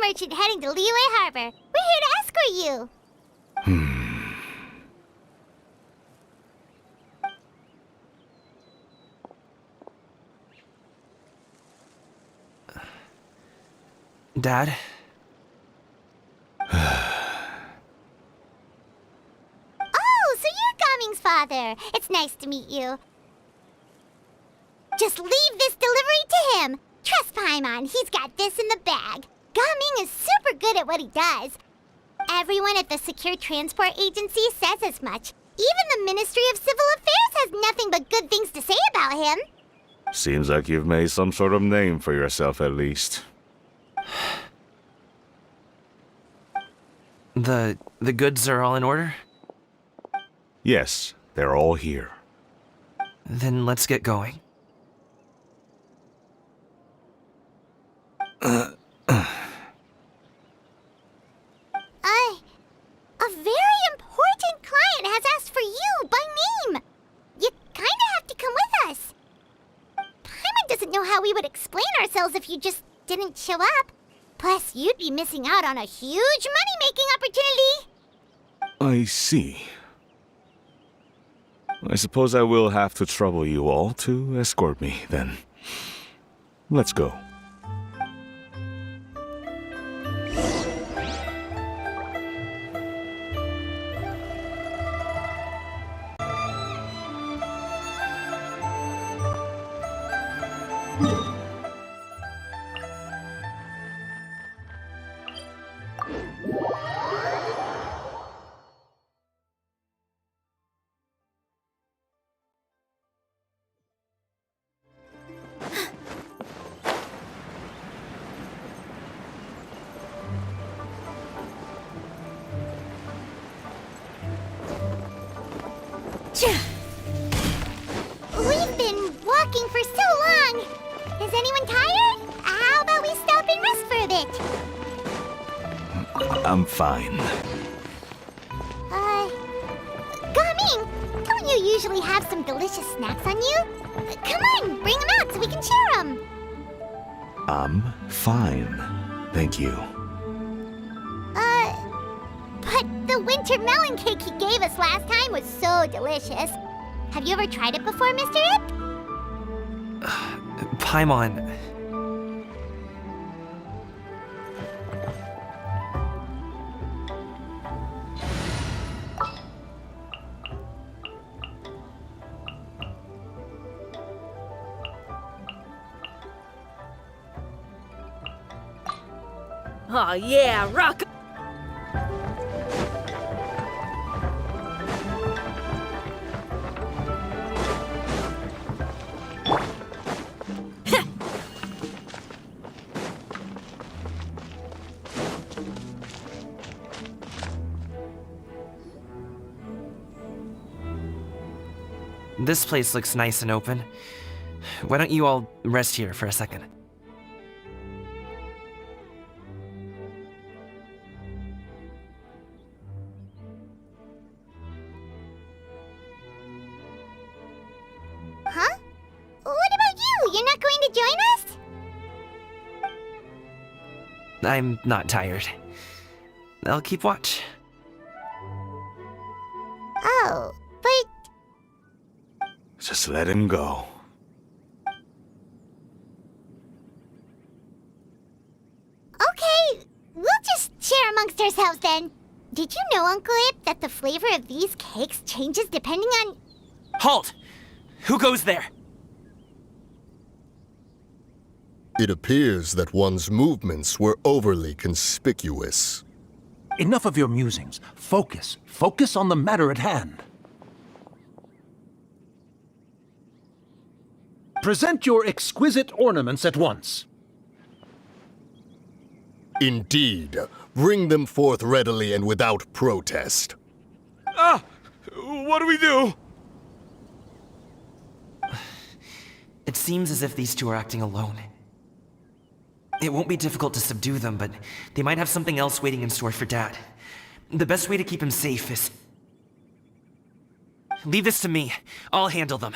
merchant heading to Liyue Harbor. We're here to escort you. Dad? Oh, so you're Gaming's father. It's nice to meet you. Just leave this delivery to him. Trust Paimon, he's got this in the bag. Gaming is super good at what he does. Everyone at the Secure Transport Agency says as much. Even the Ministry of Civil Affairs has nothing but good things to say about him. Seems like you've made some sort of name for yourself at least. The goods are all in order? Yes, they're all here. Then let's get going. A very important client has asked for you by name. You kinda have to come with us. Paimon doesn't know how we would explain ourselves if you just didn't show up. Plus, you'd be missing out on a huge money-making opportunity. I see. I suppose I will have to trouble you all to escort me, then. Let's go. We've been walking for so long. Is anyone tired? How about we stop and rest for a bit? I'm fine. Gaming, don't you usually have some delicious snacks on you? Come on, bring them out so we can share them. I'm fine. Thank you. But the winter melon cake he gave us last time was so delicious. Have you ever tried it before, Mr. Ip? Paimon. Oh yeah, rock! This place looks nice and open. Why don't you all rest here for a second? Huh? What about you? You're not going to join us? I'm not tired. I'll keep watch. Oh, but Just let him go. okay, we'll just share amongst ourselves then. Did you know, Uncle Ip, that the flavor of these cakes changes depending on... Halt! Who goes there? It appears that one's movements were overly conspicuous. Enough of your musings. Focus. Focus on the matter at hand. Present your exquisite ornaments at once. Indeed, bring them forth readily and without protest. What do we do? It seems as if these two are acting alone. It won't be difficult to subdue them, but they might have something else waiting in store for Dad. The best way to keep him safe is... Leave this to me. I'll handle them.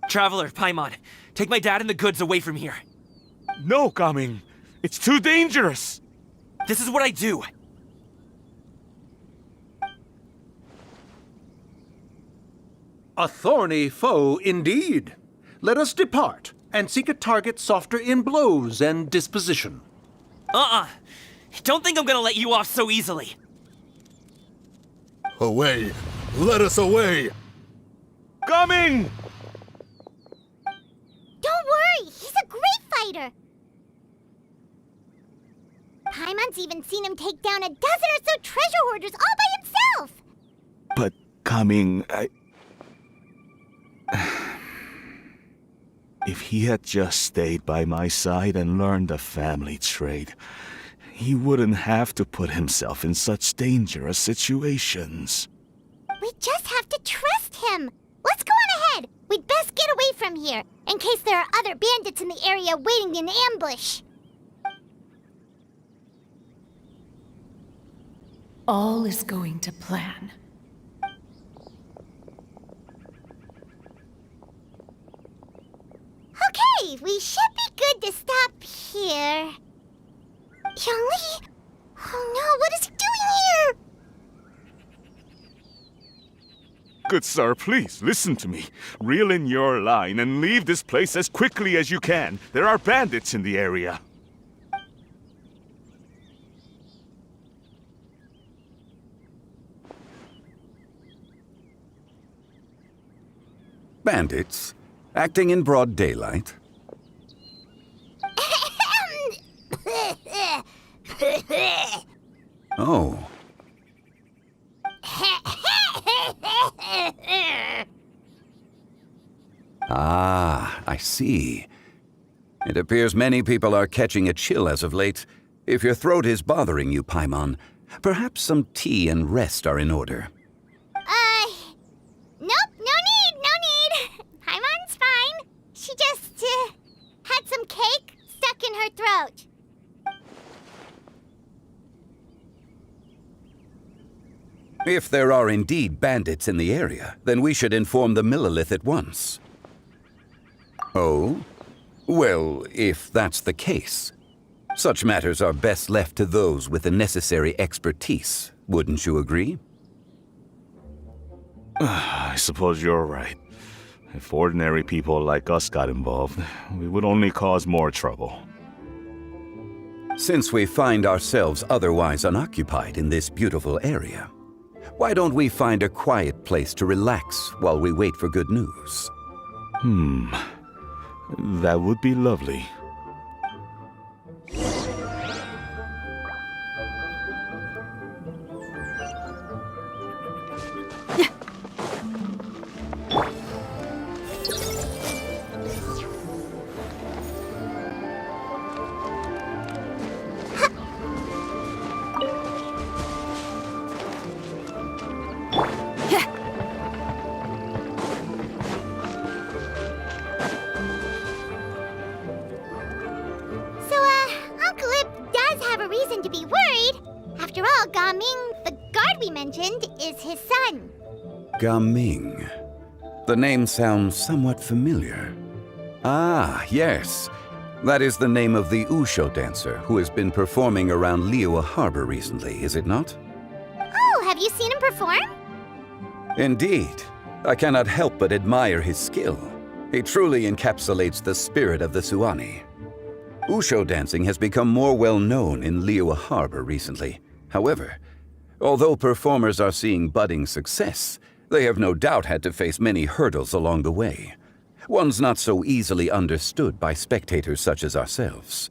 Traveler, Paimon, take my dad and the goods away from here. No, Gaming. It's too dangerous. This is what I do. A thorny foe indeed. Let us depart and seek a target softer in blows and disposition. Don't think I'm gonna let you off so easily. Away! Let us away! Coming! Don't worry, he's a great fighter. Paimon's even seen him take down a dozen or so treasure hoarders all by himself. But coming, If he had just stayed by my side and learned the family trade, he wouldn't have to put himself in such dangerous situations. We just have to trust him. Let's go on ahead. We'd best get away from here, in case there are other bandits in the area waiting in ambush. All is going to plan. Okay, we should be good to stop here. Yangli? Oh no, what is he doing here? Good sir, please listen to me. Reel in your line and leave this place as quickly as you can. There are bandits in the area. Bandits? Acting in broad daylight? Oh. Ah, I see. It appears many people are catching a chill as of late. If your throat is bothering you, Paimon, perhaps some tea and rest are in order. Nope, no need. Paimon's fine. She just, had some cake stuck in her throat. If there are indeed bandits in the area, then we should inform the Millilith at once. Oh? Well, if that's the case, such matters are best left to those with the necessary expertise, wouldn't you agree? I suppose you're right. If ordinary people like us got involved, we would only cause more trouble. Since we find ourselves otherwise unoccupied in this beautiful area, why don't we find a quiet place to relax while we wait for good news? That would be lovely. To be worried. After all, Gaming, the guard we mentioned, is his son. Gaming. The name sounds somewhat familiar. Ah, yes. That is the name of the Usho dancer who has been performing around Liyue Harbor recently, is it not? Oh, have you seen him perform? Indeed. I cannot help but admire his skill. He truly encapsulates the spirit of the Suani. Usho dancing has become more well known in Liyue Harbor recently. However, although performers are seeing budding success, they have no doubt had to face many hurdles along the way. Ones not so easily understood by spectators such as ourselves.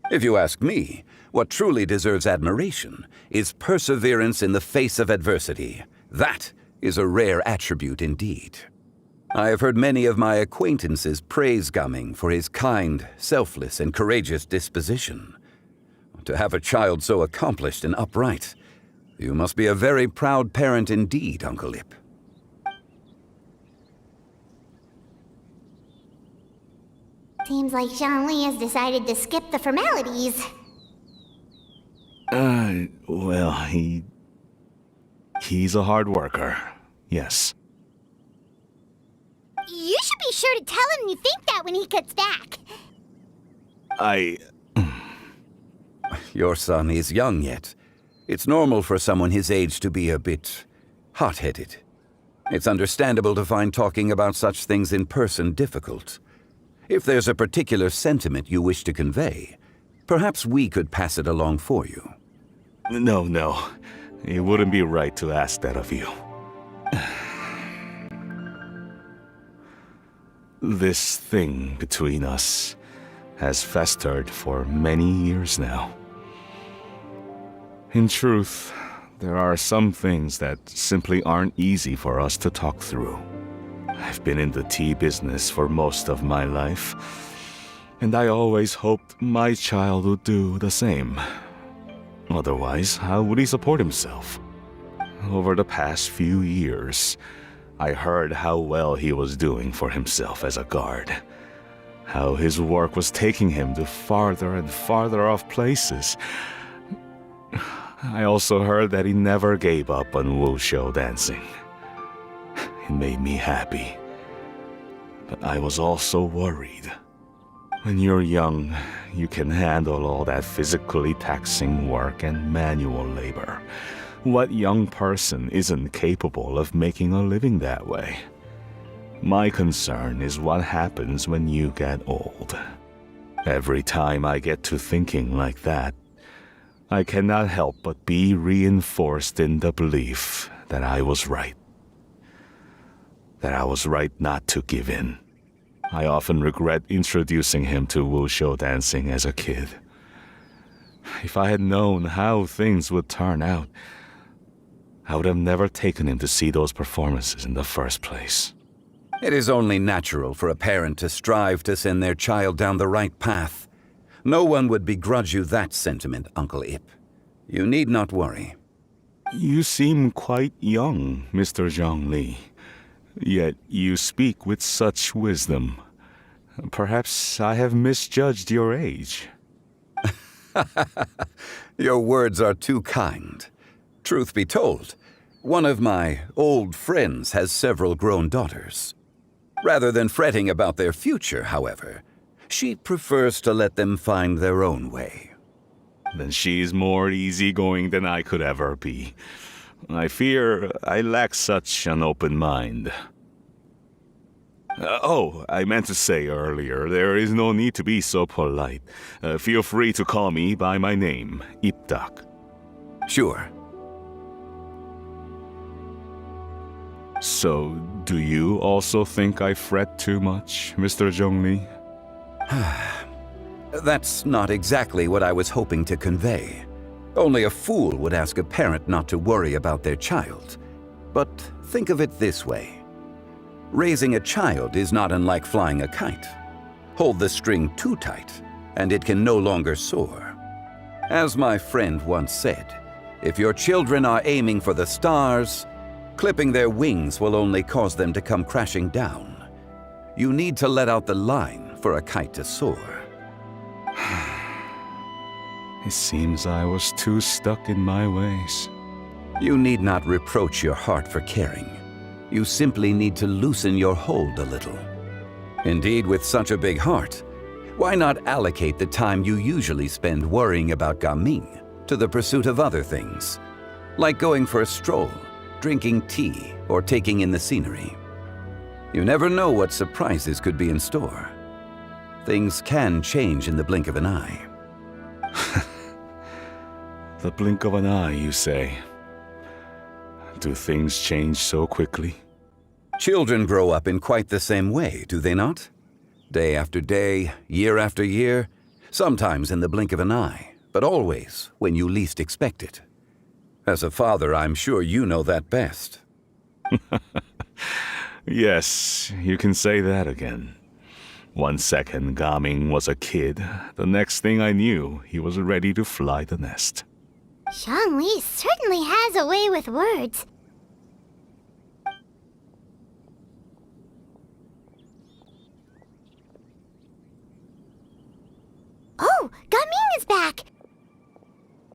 If you ask me, what truly deserves admiration is perseverance in the face of adversity. That is a rare attribute indeed. I have heard many of my acquaintances praise Gaming for his kind, selfless, and courageous disposition. To have a child so accomplished and upright, you must be a very proud parent indeed, Uncle Lip. Seems like Zhangli has decided to skip the formalities. Well, he's a hard worker, yes. You should be sure to tell him you think that when he gets back. Your son is young yet. It's normal for someone his age to be a bit hot-headed. It's understandable to find talking about such things in person difficult. If there's a particular sentiment you wish to convey, perhaps we could pass it along for you. No. It wouldn't be right to ask that of you. This thing between us has festered for many years now. In truth, there are some things that simply aren't easy for us to talk through. I've been in the tea business for most of my life, and I always hoped my child would do the same. Otherwise, how would he support himself? Over the past few years, I heard how well he was doing for himself as a guard. How his work was taking him to farther and farther off places. I also heard that he never gave up on wushou dancing. It made me happy. But I was also worried. When you're young, you can handle all that physically taxing work and manual labor. What young person isn't capable of making a living that way? My concern is what happens when you get old. Every time I get to thinking like that, I cannot help but be reinforced in the belief that I was right. That I was right not to give in. I often regret introducing him to wushou dancing as a kid. If I had known how things would turn out, I would have never taken him to see those performances in the first place. It is only natural for a parent to strive to send their child down the right path. No one would begrudge you that sentiment, Uncle Ip. You need not worry. You seem quite young, Mr. Zhongli. Yet you speak with such wisdom. Perhaps I have misjudged your age. Your words are too kind. Truth be told, one of my old friends has several grown daughters. Rather than fretting about their future, however, she prefers to let them find their own way. Then she's more easygoing than I could ever be. I fear I lack such an open mind. I meant to say earlier, there is no need to be so polite. Feel free to call me by my name, Ipdak. Sure. So, do you also think I fret too much, Mr. Zhongli? That's not exactly what I was hoping to convey. Only a fool would ask a parent not to worry about their child. But think of it this way. Raising a child is not unlike flying a kite. Hold the string too tight, and it can no longer soar. As my friend once said, if your children are aiming for the stars, clipping their wings will only cause them to come crashing down. You need to let out the line for a kite to soar. It seems I was too stuck in my ways. You need not reproach your heart for caring. You simply need to loosen your hold a little. Indeed, with such a big heart, why not allocate the time you usually spend worrying about Gaming to the pursuit of other things, like going for a stroll, drinking tea, or taking in the scenery? You never know what surprises could be in store. Things can change in the blink of an eye. The blink of an eye, you say? Do things change so quickly? Children grow up in quite the same way, do they not? Day after day, year after year, sometimes in the blink of an eye, but always when you least expect it. As a father, I'm sure you know that best. Yes, you can say that again. 1 second Gaming was a kid, the next thing I knew, he was ready to fly the nest. Zhongli certainly has a way with words.